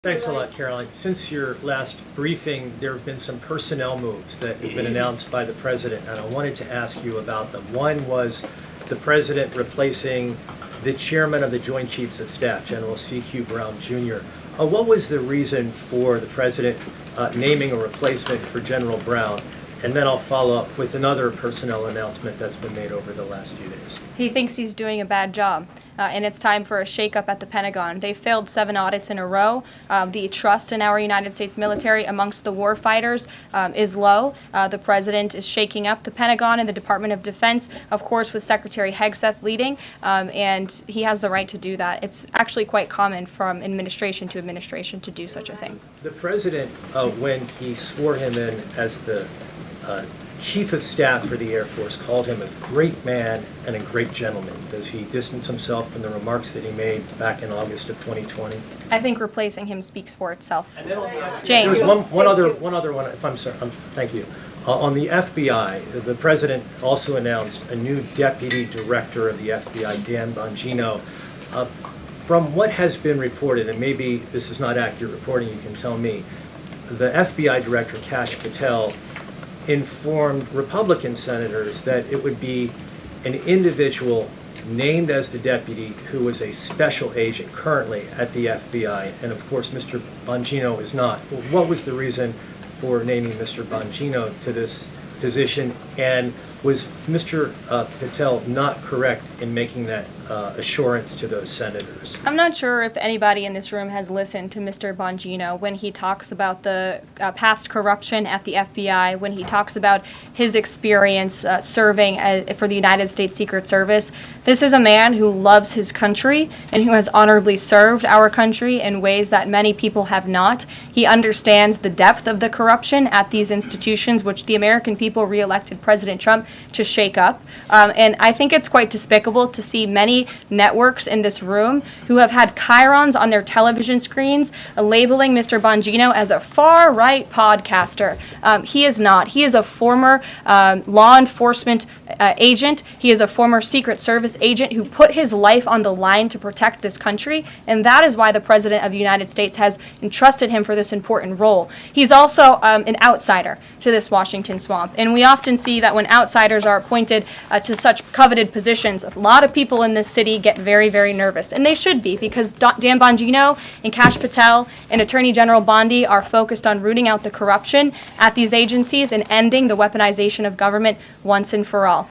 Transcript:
Thanks a lot, Caroline. Since your last briefing, there have been some personnel moves that have been announced by the president, and I wanted to ask you about them. One was the president replacing the chairman of the Joint Chiefs of Staff, General C.Q. Brown Jr. What was the reason for the president naming a replacement for General Brown? And then I'll follow up with another personnel announcement that's been made over the last few days. He thinks he's doing a bad job, and it's time for a shakeup at the Pentagon. They failed 7 audits in a row. The trust in our United States military amongst the war fighters is low. The president is shaking up the Pentagon and the Department of Defense, of course, with Secretary Hegseth leading, and he has the right to do that. It's actually quite common from administration to administration to do such a thing. The president, when he swore him in as the Chief of Staff for the Air Force, called him a great man and a great gentleman. Does he distance himself from the remarks that he made back in August of 2020? I think replacing him speaks for itself. James. There's one other one, if I'm sorry. Thank you. On the FBI, the president also announced a new deputy director of the FBI, Dan Bongino. From what has been reported, and maybe this is not accurate reporting, you can tell me, the FBI director, Kash Patel, informed Republican senators that it would be an individual named as the deputy who was a special agent currently at the FBI, and of course Mr. Bongino is not. What was the reason for naming Mr. Bongino to this position, and was Mr. Patel not correct in making that assurance to those senators? I'm not sure if anybody in this room has listened to Mr. Bongino when he talks about the past corruption at the FBI, when he talks about his experience serving for the United States Secret Service. This is a man who loves his country and who has honorably served our country in ways that many people have not. He understands the depth of the corruption at these institutions, which the American people re-elected President Trump to shake up. And I think it's quite despicable to see many networks in this room who have had chyrons on their television screens labeling Mr. Bongino as a far-right podcaster. He is not. He is a former law enforcement agent. He is a former Secret Service agent who put his life on the line to protect this country, and that is why the President of the United States has entrusted him for this important role. He's also an outsider to this Washington swamp, and we often see that when outsiders are appointed to such coveted positions, a lot of people in this city get very, very nervous, and they should be, because Dan Bongino and Kash Patel and Attorney General Bondi are focused on rooting out the corruption at these agencies and ending the weaponization of government once and for all.